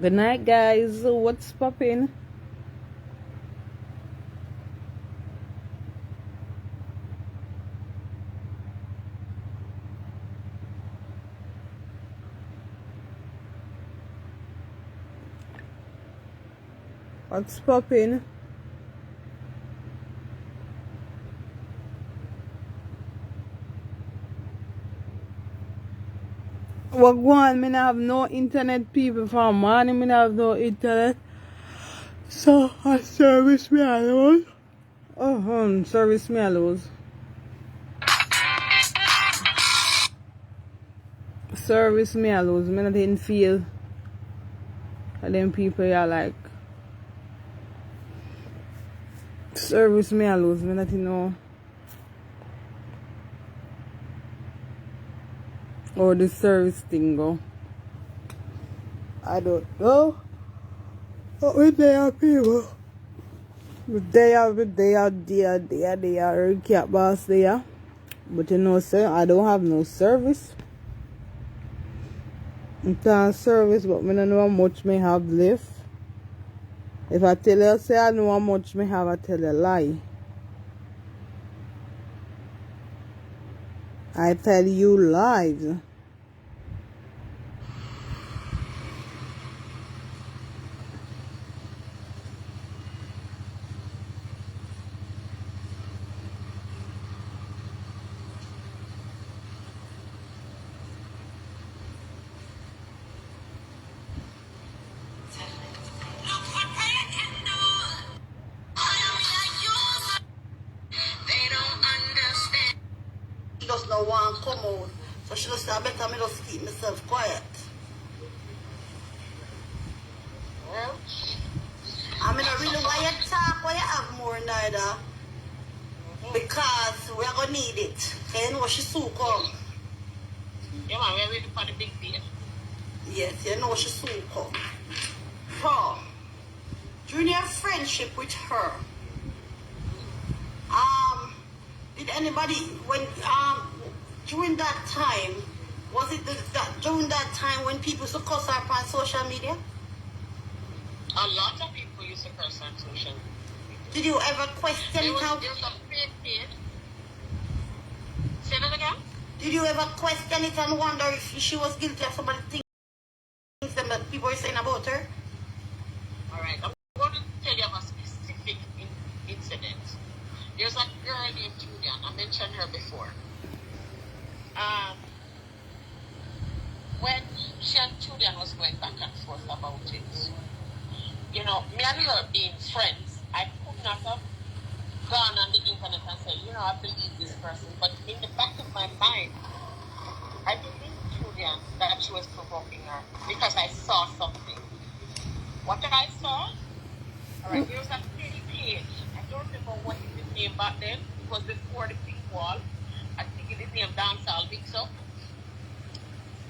Good night, guys. What's poppin'? What's poppin'? What going? Me not have no internet, people. From morning, me not have no internet. So I service me alone. Service me alone. Service me alone. Me not didn't feel. And them people are like service me alone. Me not know. Or the service thing go. I don't know. But when they are people. They are cat boss there. But you know, sir, I don't have no service. I can't service, but I don't know how much me have left. If I tell you, say I know how much me have, I tell you a lie. I tell you lies. She just don't want to come out. So she just say, I better me just keep myself quiet. Well, I mean, I really want you to talk when you have more neither. Because we are going to need it. You know she soon come. Yeah, man, we're ready for the big day. Yes, you know she soon come. Bro, during your friendship with her, did anybody, when, during that time, was it during that time when people used to cuss her on social media? A lot of people used to curse on social media. Did you ever question how? There's a fake page. Say that again? Did you ever question it and wonder if she was guilty of some of the things that people were saying about her? Alright, I'm going to tell you of a specific incident. There's a girl named Julian. I mentioned her before. When she and Julian was going back and forth about it, you know, me and her being friends, I could not have gone on the internet and said, you know, I believe this person. But in the back of my mind, I believed Julian that she was provoking her because I saw something. What did I saw? Alright, there was a page. I don't remember what is the name back then. It was before the pink wall. I think it is named Dancehall Mix Up.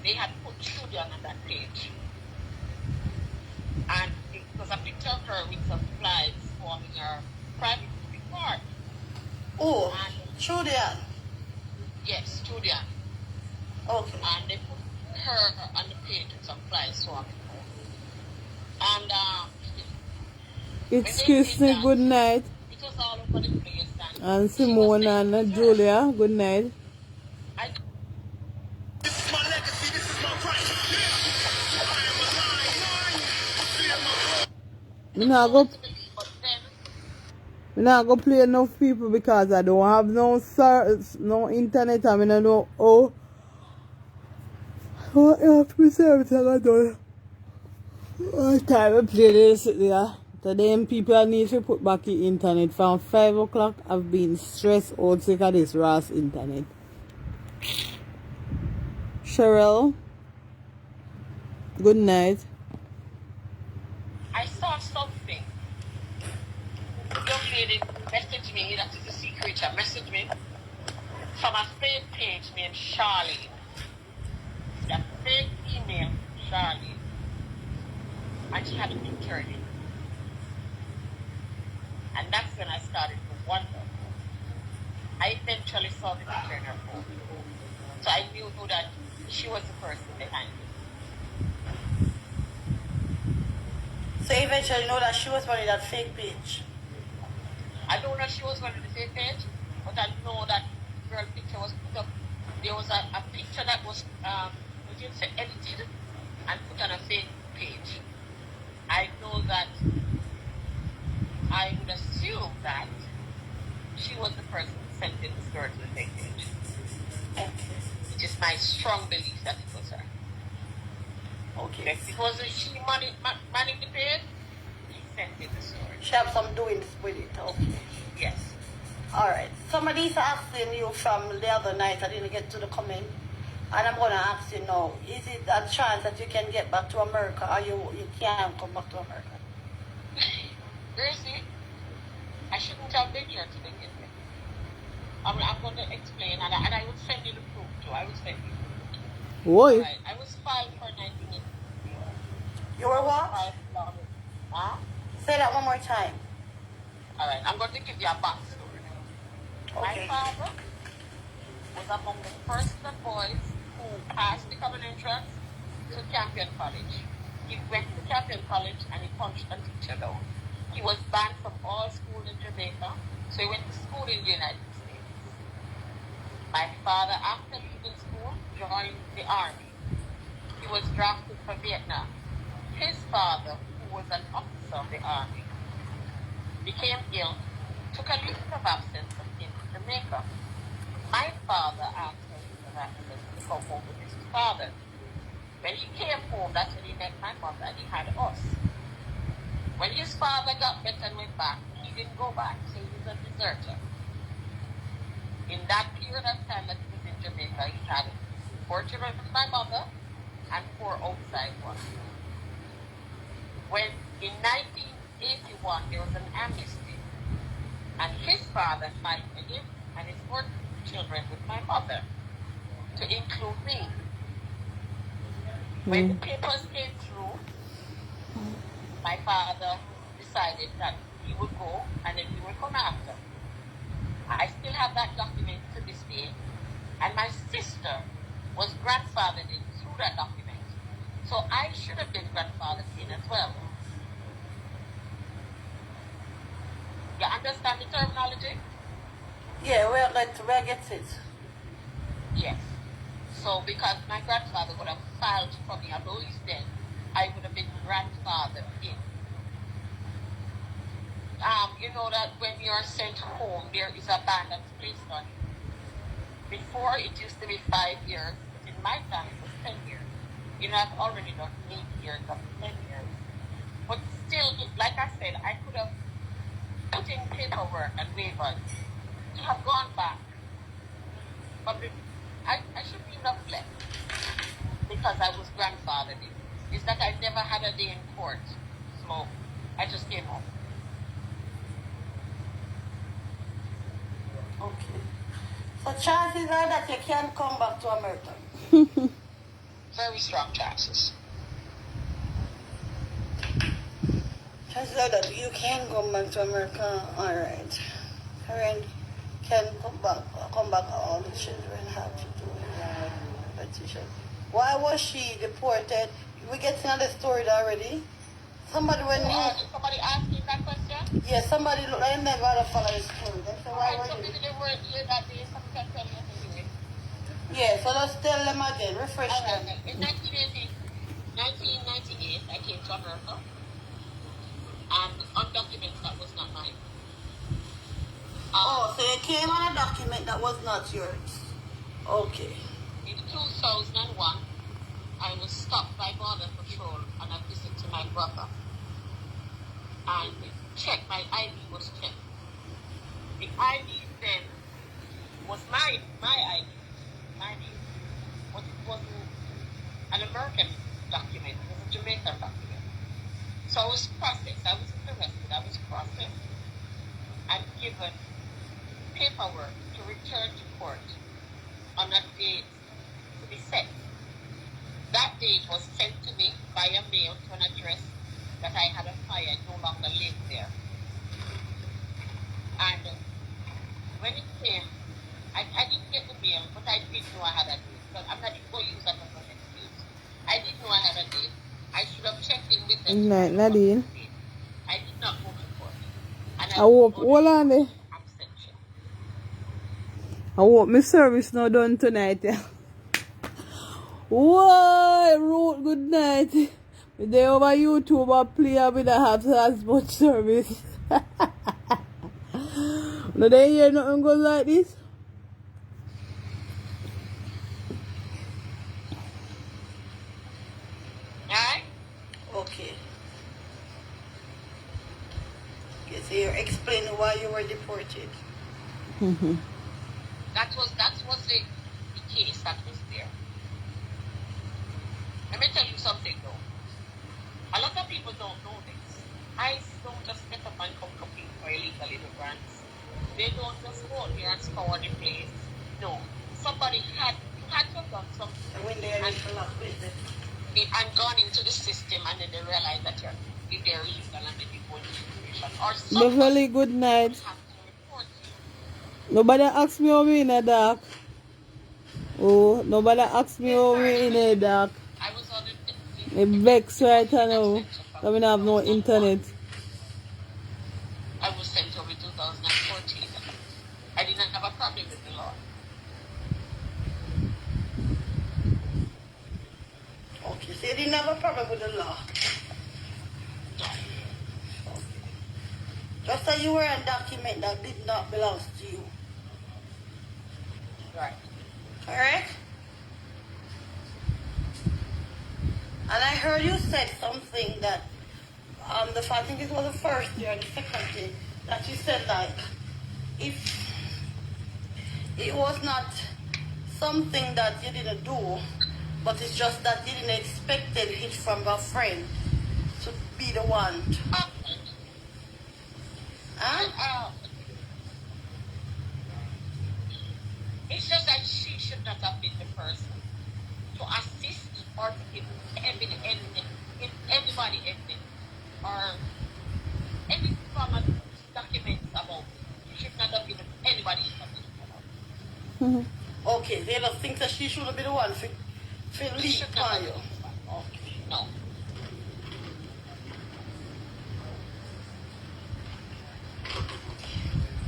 They had put Julian on that page. And it was a picture of her with some flies forming her private part. Oh, and Julian. Yes, Julian. Okay. And they put her on the page with some flies forming her. And Excuse me, good night. It was all over the place. And Simone and Julia, good night. This is my legacy, this is my right. Me not go play enough people because I don't have no internet. I mean, I know after service I done. What time I play this there? Today people need to put back the internet. From 5 o'clock I've been stressed out sick of this Ross internet. Cheryl, good night. I saw something. Young lady messaged me, that is a secret, messaged me from a fake page named Charlene. That fake email, Charlene. And she had a picture in it. And that's when I started to wonder. I eventually saw the picture in her phone. So I knew that she was the person behind it. So eventually you know that she was running that fake page. I don't know if she was going to the same page, but I know that girl picture was put up. There was a picture that was, what you say, edited and put on a fake page. I know that I would assume that she was the person who sent in this girl to the fake page. It is my strong belief that it was her. Okay. If it wasn't she manning the page, she sent in the story. She have some doings with it. Okay. Yes. Alright. Somebody's asking you from the other night, I didn't get to the comment. And I'm gonna ask you now, is it a chance that you can get back to America or you can't come back to America? Gracie, I shouldn't have been here to begin with. I'm going to explain, and I will send you the proof too. I will send you the proof. Boy. Right. I was filed for 1980. You were what? Huh? Say that one more time. Alright, I'm going to give you a backstory. Okay. My father was among the first boys who passed the common entrance to Campion College. He went to Campion College and he punched a teacher down. He was banned from all schools in Jamaica, so he went to school in the United States. My father, after leaving school, joined the army. He was drafted for Vietnam. His father, who was an officer of the army, became ill, took a leave of absence and came to Jamaica. My father asked for a leave of absence to come home with his father. When he came home, that's when he met my mother and he had us. When his father got better and went back, he didn't go back, so he was a deserter. In that period of time that he was in Jamaica, he had 4 children with my mother and 4 outside ones. When in 1981 there was an amnesty, and his father fighted for him and his 4 children with my mother, to include me. When the papers came through, my father decided that he would go and then we would come after. I still have that document to this day, and my sister was grandfathered in through that document. So I should have been grandfathered in as well. You understand the terminology? Yeah, where gets it? Yes. So because my grandfather would have filed for me, although he's dead, I would have been grandfathered in. You know that when you're sent home, there is a ban that's placed on you. Before, it used to be 5 years, but in my time, it was 10 years. You know, I've already done 8 years of 10 years. But still, like I said, I could have put in paperwork and waivers to have gone back. But I should be enough left because I was grandfathered in. It's that I never had a day in court. So I just came home. Okay. So chances are that you can come back to America. Very strong chances. Chances are that you can come back to America. Alright. Karen can come back all the children have to do petition. Why was she deported? We get another story already. Somebody Somebody asked you that question? yeah, somebody look I never follow the story. They say, why Alright, so were you? maybe they weren't here that day, some can tell you anyway. Yeah, so let's tell them again, refresh them. In 1998, I came to America. And undocumented, that was not mine. Oh, so you came on a document that was not yours. Okay. In 2001, I was stopped by Border Patrol on a visit to my brother. And my ID was checked. The ID then was my ID. My name. But it wasn't an American document, it was a Jamaican document. So I was processed, I wasn't arrested, I was processed and given paperwork to return to court on a date to be set. That date was sent to me via mail to an address that I had a fire and no longer lived there. And when it came, I didn't get the mail, but I did know I had a date. But I'm not going to use that as an excuse. I did know I had a date. I should have checked in with them. Nadine. And I hope, know hold on there. abstention. I hope my service not done tonight. Yeah. Whoa, Ruth, good night. They over YouTube or play with the have as much service. No, they hear nothing goes like this. Alright? Okay. Okay, so you're explaining why you were deported. That was the case that was there. Let me tell you something though. A lot of people don't know this. ICE don't just get up and come looking for illegal immigrants. They don't just go out here and scour the place. No. Somebody had to have done something And when they're in luck with it. and gone into the system and then they realize that they're illegal and they go into immigration. Or somebody Beverly, good night. have to report you. Nobody asked me how me in the dark. Oh, nobody asked me how me in the dark. I was on the Me vex right now. I mean, I have no internet. I was sent over in 2014. I didn't have a problem with the law. Okay, so you didn't have a problem with the law. No. Just that you were a document that did not belong to you. Right. Correct? And I heard you said something that, I think it was the first year, the second day, that you said like, if it was not something that you didn't do, but it's just that you didn't expect it from a friend to be the one. Huh? It's just that she should not have been the person to assist or to give anybody evidence or any form of documents about. She should not have given anybody information about. Okay, they don't think that she should be the one for lead should not have you. been. Okay. No.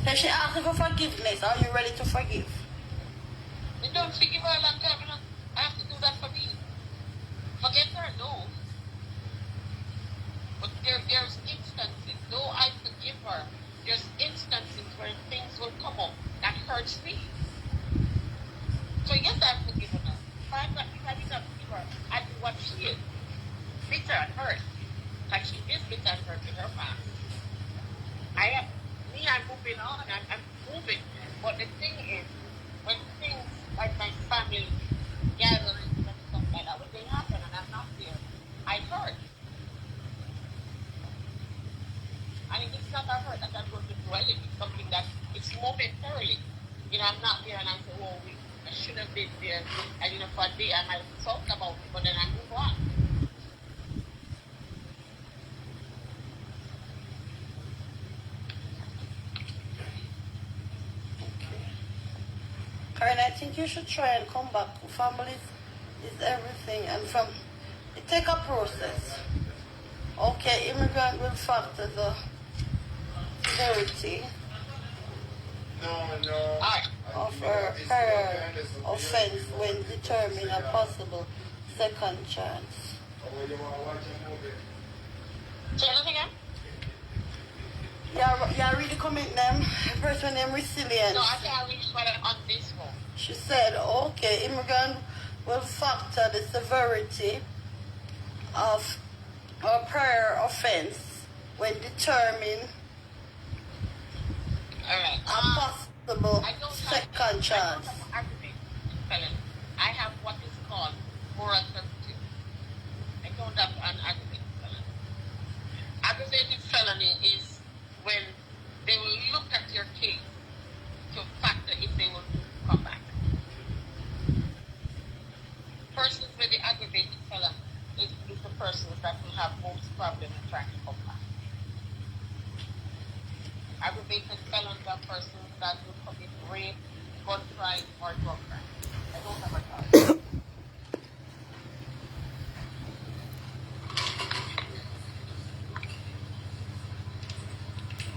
Has she asked you for forgiveness? Are you ready to forgive? You don't forgive her a long time, you know. I have to do that for me. Forget her, no. But there's instances, though I forgive her, there's instances where things will come up that hurts me. So yes, I've forgiven her. If I did not forgive her, I'd do what she is. Bitter and hurt. Like she is bitter and hurt in her past. I'm moving on, I'm moving. But the thing is, when things like my family gatherings and stuff like that, when they happen and I'm not there, I hurt. And it's not a hurt that I'm going to dwell in. It's something that it's momentarily. You know, I'm not there and I say, oh, I should have been there. And you know, for a day I might have talked about it, but then I move on. Karen, I think you should try and come back. Family is everything, and it take a process. Okay, immigrant will factor the severity of her offense when determining a possible second chance. Say anything again? Yeah, read the comment them. Person named Resilience. No, I can't reach for it on this one. She said, okay, immigrant will factor the severity of a prior offense when determining a possible second chance. I don't have aggravated felony. I have what is called moral turpitude. I don't have an aggravated felony. Aggravated felony is when they will look at your case to factor if they will come back. Persons with the aggravated felony is the persons that will have most problem in trying to come back. Aggravated felons are persons that will commit rape, gun crime, or drug crime. I don't have a charge.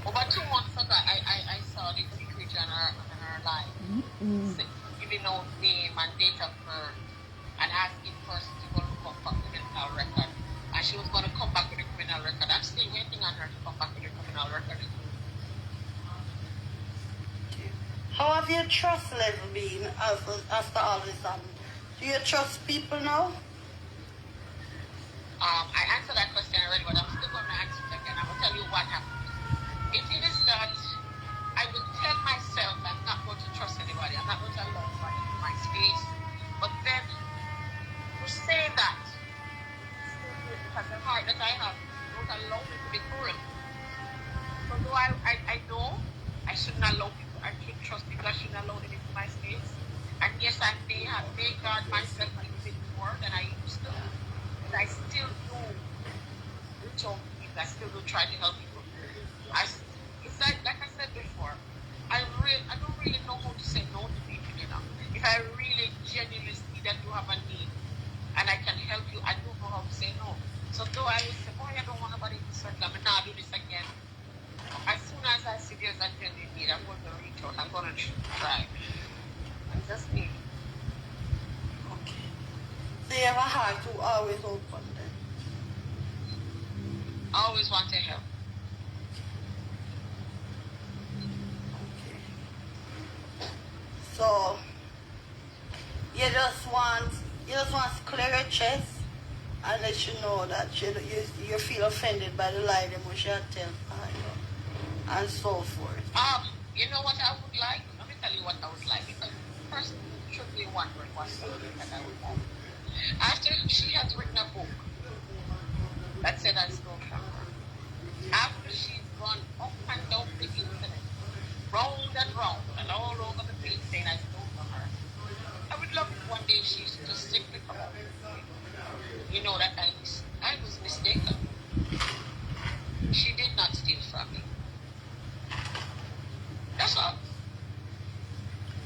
Over 2 months she was going to come back with a criminal record. I'm still waiting on her to come back with a criminal record. How have your trust level been after all this happened? Do you trust people now? I answered that question already, but I'm still going to answer it again. I will tell you what happened. It is that I would tell myself I'm not going to trust anybody. I'm not going to allow anybody in my space. But then, to say that, because the heart that I have don't allow me to be cruel. So though I know I shouldn't allow people, I should trust people, I shouldn't allow them into my space. And yes, I may guard myself a little bit more than I used to. But I still do reach out to people. I still do try to help people. It's like I said before, I don't really know how to say no to people, you know. If I really genuinely see that you have a need and I can help you, I don't know how to say no. So though I will say, oh, I don't want nobody to circle, I'm not do this again. As soon as I see there's a genuine need, I'm going to reach out. I'm going to try. It's just me. Okay. So you have a heart to always open then? I always want to help. Okay. So you just want to clear your chest and let you know that you feel offended by the lie that you tell and so forth. You know what I would like? Let me tell you what I would like, because the person should be wondering what something that I would like. After she has written a book that said I stole from her, after she's gone up and down the internet, round and round and all over the place saying I stole from her, I would love if one day she just simply come out and say, you know that I was mistaken. She did not steal from me. That's all.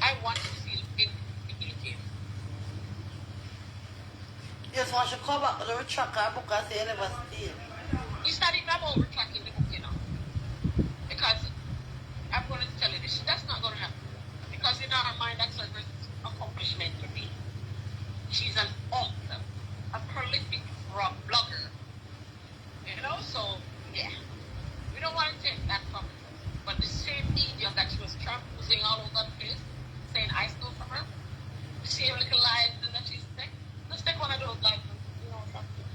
I want to feel vindicated. Just want to come back to the retract her book and say you never steal. It's not even about retracting the book, you know. Because I'm going to tell you this, that's not going to happen. Because in her mind, that's her accomplishment to me. She's an author, a prolific blogger. You know, so, yeah. We don't want to take that from her. But the same medium that she was tramposing all over the place, saying I stole from her, the same little lies that she's saying, let's take one of those lies, you know, something.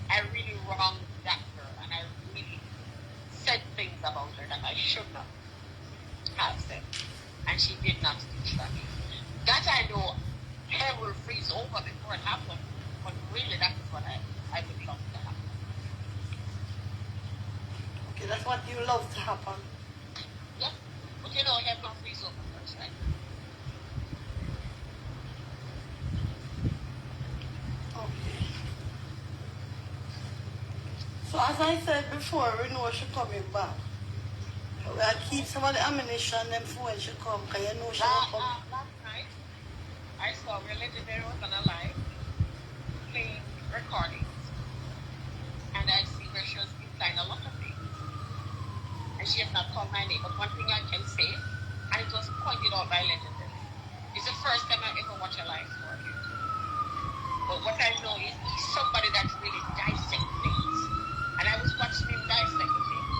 I really wronged that girl, and I really said things about her that I should not have said. And she did not steal from me. That I know hair will freeze over before it happens, but really that is what I would love to happen. Okay, that's what you love to happen. Yeah, but you know, hair will freeze over first, right? Okay. So as I said before, we know she's coming back. We'll keep some of the ammunition them for when she come, because you know she will come. Last night, I saw where Legendary was on a live playing recordings, and I see where she was implying a lot of things. And she has not called my name, but one thing I can say, and it was pointed out by Legendary, it's the first time I ever watch a live for you. But what I know is he's somebody that really dissects things. And I was watching him dissect things.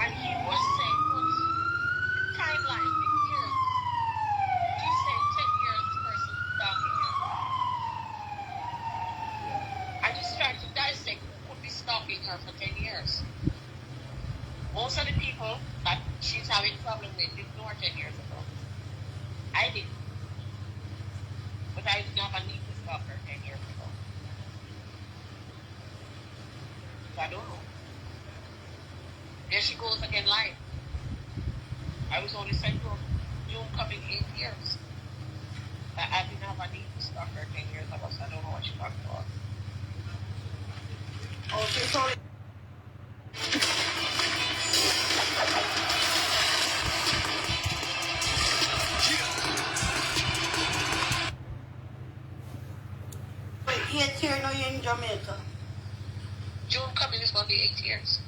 And he was saying, but the timeline, the years, he's saying 10 years this person is stalking her. And he's trying to dissect who could be stalking her for 10 years. Most of the people that she's having problem with didn't know her 10 years ago. I did. But I did not need to stalk her 10 years ago. So I don't know. There she goes again live. I was only sent to June coming 8 years. I didn't have a need to stalk her 10 years ago, so I don't know what she's talking about. Okay, so here now you're in Jamaica. June coming is going to be 8 years.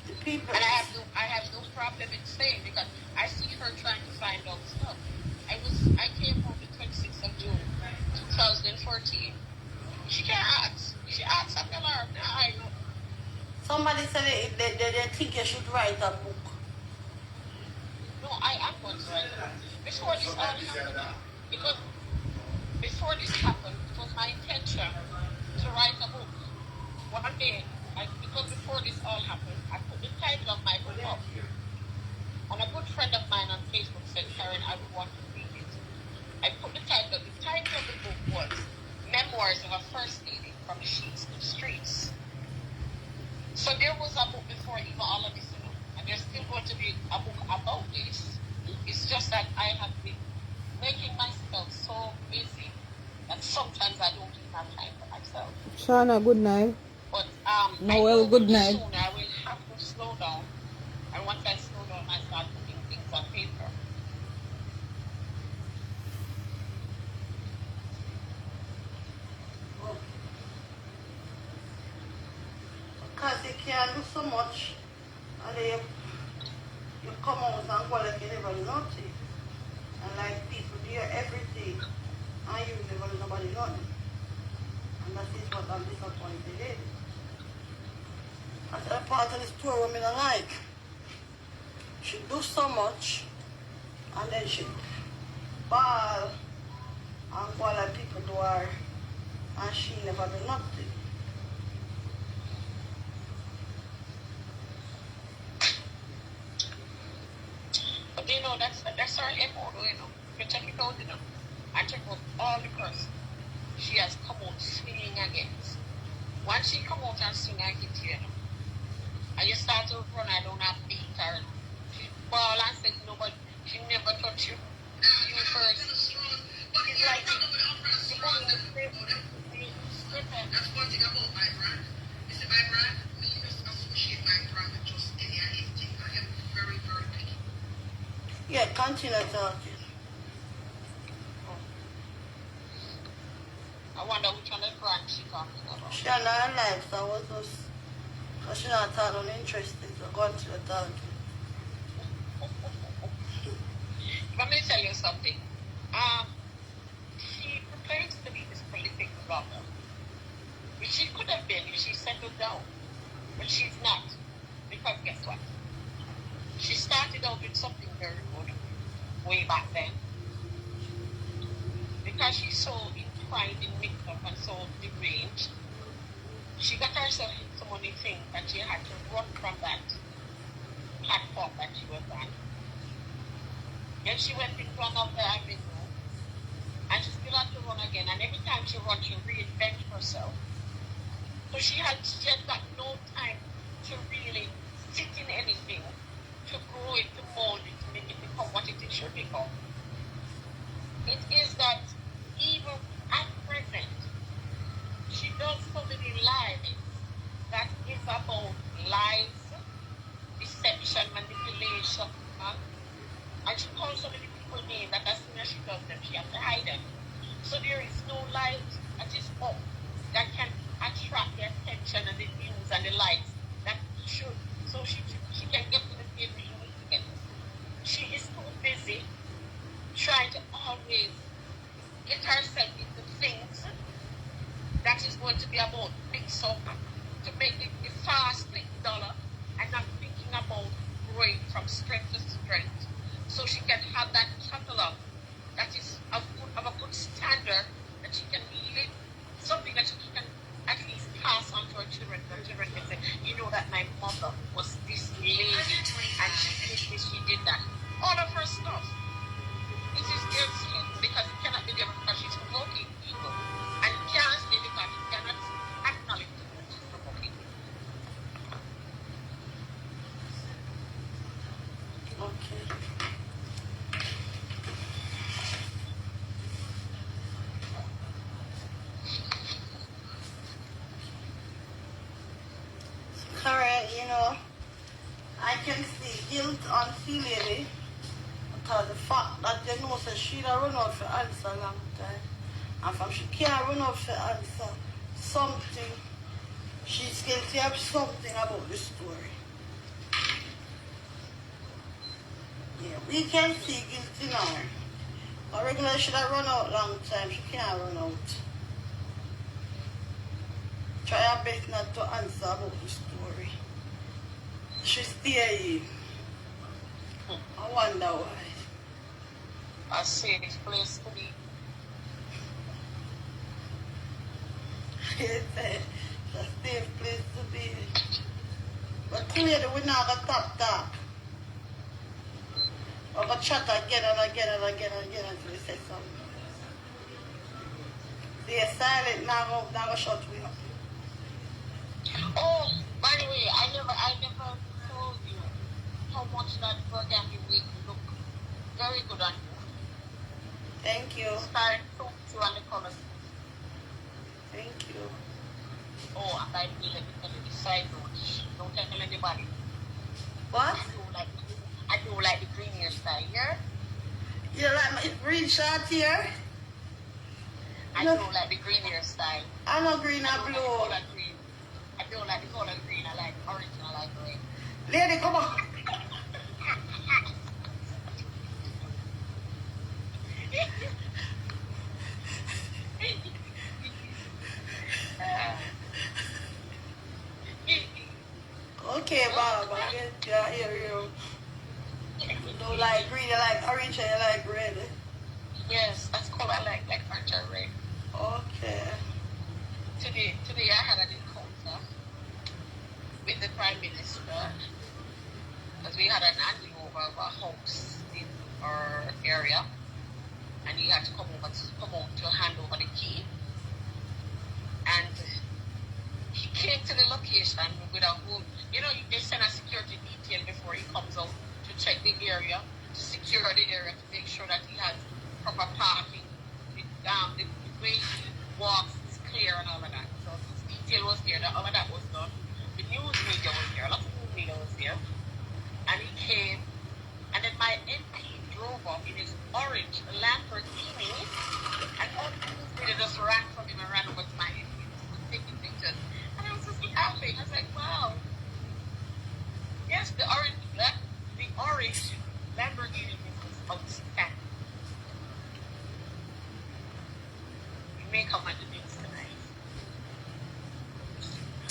The people. And I have no problem in staying because I see her trying to find out stuff. I came home the 26th of June, 2014. She can't ask. She asked somebody said they think you should write a book. No, I am going to write a book. Before this all happened, before this happened, it was my intention to write a book. One day, because before this all happened, I put the title of my book up. And a good friend of mine on Facebook said, Karen, I would want to read it. I put the title of the book was Memoirs of a First Lady from the Sheets to the Streets. So there was a book before even all of this, and there's still going to be a book about this. It's just that I have been making myself so busy that sometimes I don't even have time for myself. Shana, good night. But Noel, good night. Soon I will have to slow down, and once I slow down, I start putting things on paper. Because you can't do so much, and then you come out and go like you never nothing. And like people do everything, and you never nobody nothing. And that is what I'm disappointed in. That's a part of the story women I like. She do so much, and then she ball and go like people do her, and she never do nothing. But that's her MO, You check it out, I check out all the person she has come out swinging against. Once she come out and swing against you, and you start to run, I don't have to beat her. She ball and said nobody, she never touch you. You first. It's like that's one thing about my brand. You see, my brand, me just associate my brand with just any and anything. I am very, very picky. Yeah, continue talking. I wonder which one of the brand she talking about. She on her life, so I was just, because she not talking uninteresting, so continue talking. Let me tell you something. She prepares to be this prolific blogger, which she could have been if she settled down, but she's not. Because guess what? She started out with something very good way back then. Because she's so inclined in makeup and so deranged, she got herself into so many things that she had to run from that platform that she was on. Then she went into another avenue, and she still had to run again. And every time she runs, she reinvents herself. So she had got no time to really sit in anything, to grow it, to mold it, to make it become what it should become. It is that even at present, she does so many lies that is about lies, deception, manipulation, and she calls so many people names that as soon as she does them, she has to hide them. So there is no light that is up that can attract the attention and the views and the likes that should, so she can get to the table she needs to get. She is too busy trying to always get herself into things that is going to be about mix up to make it the fast click dollar and not thinking about growing from strength to strength. So she can have that catalog that is of a good standard, that she can live, something that she can at least pass on to her children. Her children can say, you know that my mother was this lady and she did this, she did that. All of her stuff. It is their skin because it cannot be there because she's provoking people. And it can't stay because it cannot acknowledge that she's provoking people. Okay. Correct, I can see guilt on Lady because the fact that they know that she don't run out for answer a long time. And from she can't run out for answer something, she's guilty of something about the story. Yeah, we can see guilt in her. But regularly should have run out long time, she can't run out. Try her best not to answer about the story. She stay in. I wonder why. A safe place to be. It's a safe place to be. But clearly we're not going to talk. We're going to chat again and again and again and again until we say something. They're silent now, now shut me up. Oh, by the way, I never told you how much that burgundy wig look very good on you. Thank you. Start talk to on the colors. Thank you. Oh, and by the way, let me tell you the side note. Don't tell anybody. What? I do like the green hairstyle here. You like my green short here? I No. do like the green hairstyle. I know green I and don't like the blue. color green. I don't like the color green. I like orange and I like red. Lady, come on. Okay, Bob, I hear you. You don't like green, you like orange, and you like red. Yes, that's color I like orange and red. Okay. Today I had an encounter with the Prime Minister because we had an handing over of a house in our area and he had to come out to hand over the key. And he came to the location with a whole, they send a security detail before he comes out to check the area, to secure the area, to make sure that he has proper parking, the way he walks is clear and all of that. So his detail was there, all of that was done. The news media was there, a lot of news media was there. And he came, and then my MP drove up in his orange Lamborghini, and all the news media just ran from him and ran over to my MP, was taking pictures. And I was just laughing. I was like, wow. Yes, the orange Lamborghini was outstanding. You may come at the news tonight.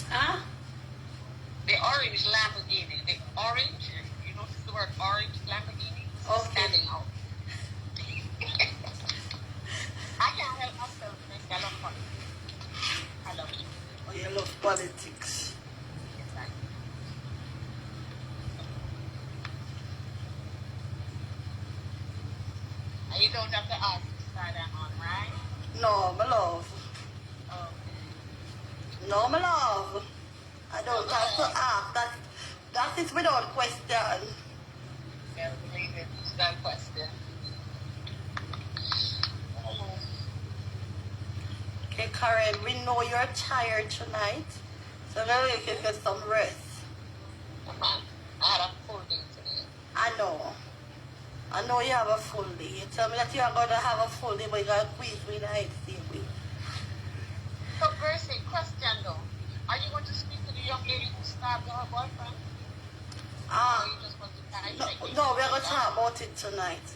Huh? The orange Lamborghini, you notice the word orange Lamborghini? Okay. Standing out. I can't help myself, I love politics. I love it. Oh, you love politics. Yes, I do. And you don't have to ask which side I'm on, right? No, my love. Oh, No, my love. I don't have to ask. That is without question. yeah, believe it. It's that question. Oh. Okay, Karen, we know you're tired tonight, so now you can get some rest. Come on. I had a full day today. I know you have a full day. You tell me that you are going to have a full day, but you're going to squeeze me night same week. So, Gracie, question though. Are you going to speak to the young lady who stabbed her boyfriend? Or you just want to No, we're going to talk about it tonight.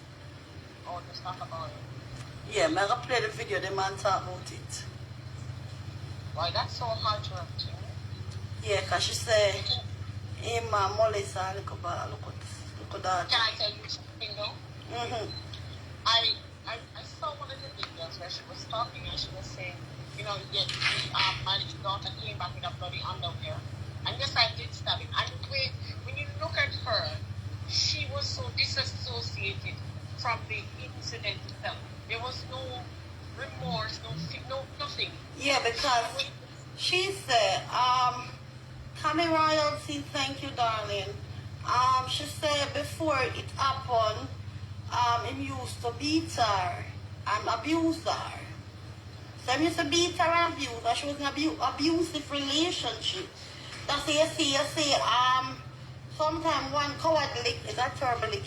Or just talk about it? Yeah, I'm going to play the video, the man talk about it. Why, that's so hard to obtain. Yeah, because she said, hey, man, molest her, look at that. Can I tell you something though? Mm-hmm. I saw one of the videos where she was talking and she was saying, my daughter came back with a bloody underwear. And yes, I did stab him. And when you look at her, she was so disassociated from the incident itself. There was no remorse, no nothing. Yeah, because she said, Tammy Royalty, thank you, darling. She said before it happened, him used to beat her and abuse her. So him used to beat her and abuse her. She was in an abusive relationship. That's what you see, sometimes one coward lick is a terrible lick,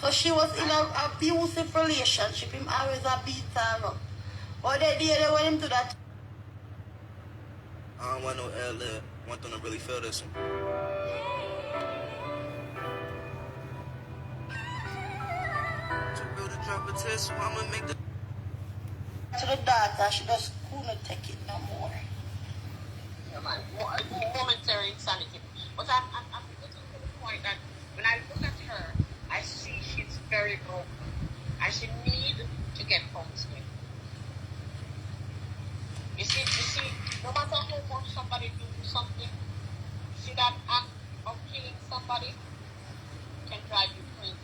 So she was in an abusive relationship. Him always beat her up. But the day they went into that. I don't want no ad-lib. I want them to really feel this one. To build a drop of test, so I'ma make the... To the daughter, she just couldn't take it no more. Yeah, man. Momentary insanity. But I'm point that when I look at her, I see she's very broken. And she needs to get counseling. You see, no matter how much somebody do something, see that act of killing somebody can drive you crazy.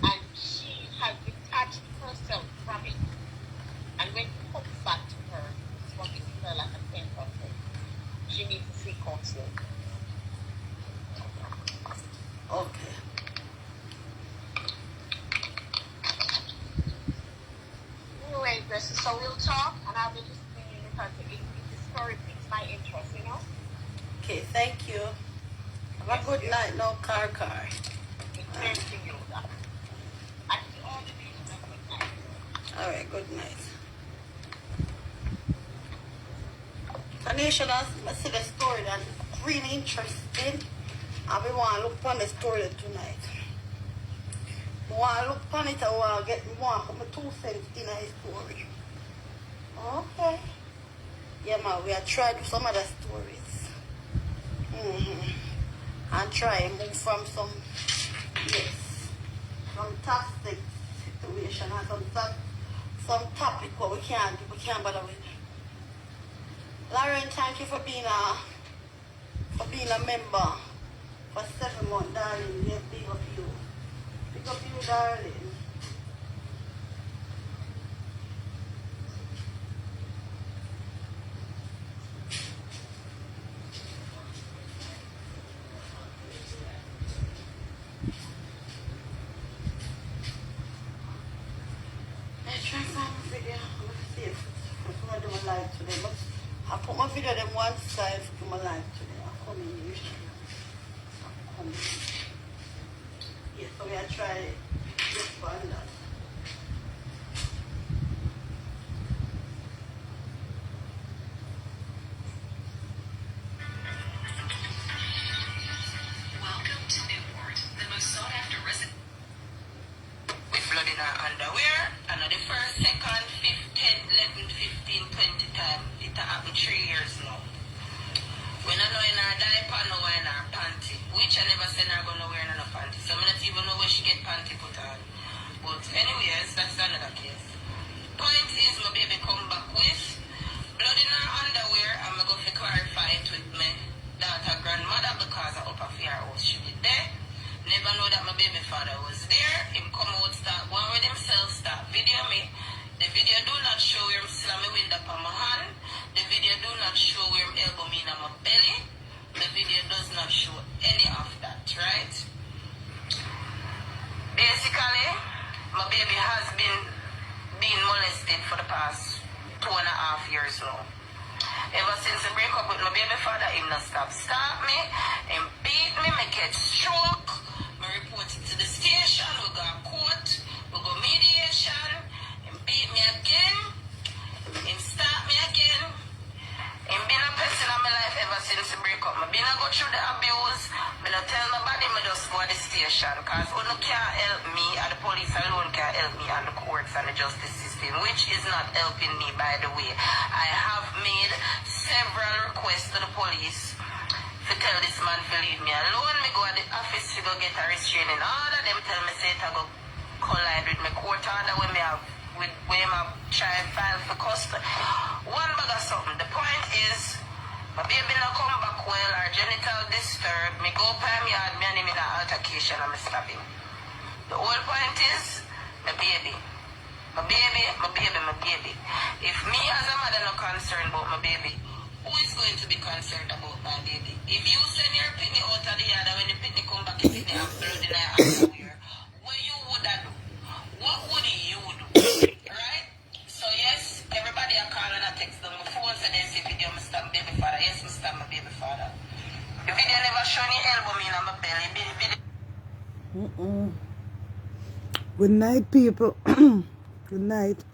And she has detached herself from it. And when it comes back to her, it's going to hit her like a 10%. She needs to seek counseling. Okay. Anyway, Gracie, so we'll talk, and I'll be listening because the story piques my interest, you know? Okay, thank you. Have a good night, no car. It's very to you, that. And to all the ladies, have a good night. All right, good night. Tanisha, I see the story that's really interesting. And we want to look upon the story tonight. We want to look upon it and we want to put my 2 cents in the story. Okay. Yeah, man, we have tried some other stories. And try and move from some toxic situation and some topic what we can't bother with. Lauren, thank you for being a member for 7 months, darling. Yes, big up you. Big up you, darling. Let's try some video. Let's see if I'm going to do my live today. But I put my video on one side to my live today. I'll come in usually. Yes, so we are trying to find that. Welcome to Newport, the most sought after resident. With blood in our underwear, and the first, second, 5th, 10th, 11th, 15th, 20th time, it happened 3 years now. When I know in her diaper, no in her panty, which I never said I'm gonna wear no panty, so I don't even know where she get panty put on. But anyways, that's another case. Point is, my baby come back with blood in her underwear, and I'm going to clarify it with my daughter grandmother because I up a fear house she was there. Never know that my baby father was there. Him come out, start going with himself, start video me. The video do not show where him slam me wind up on my hand. The video do not show where him elbow me in my belly. The video does not show any of that, right? Basically, my baby has been being molested for the past 2.5 years now. Ever since I break up with my baby father, him not stop me, him beat me, me get stroke, me report it to the station, we go court, we go mediation, him beat me again, him stop me again. Him been a person in my life ever since I break up. I been a go through the abuse. I don't tell nobody, I just go to the station. Because one can't help me, and the police alone can't help me, and the courts and the justice system, which is not helping me, by the way. I have made several requests to the police to tell this man to leave me alone. Me go to the office to go get a restraining order. Them tell me say to go collide with my court order when me have with where my child file for custody. One bag of something. The point is, my baby not come back well, our genital disturbed. Me go by me yard, me and him in an altercation and me stab him. The whole point is, my baby. My baby. If me as a mother not concerned about my baby, who is going to be concerned about my baby? If you send your pitney out of the yard and when the pitney come back, the pitney have blood in her underwear, what you would do? What would you do? Right? So yes, everybody are calling and text them. My phone said they see video, Mr. Baby Father. Yes, Mr. My baby father. The video never show any elbow me in my belly. Good night, people. Good night.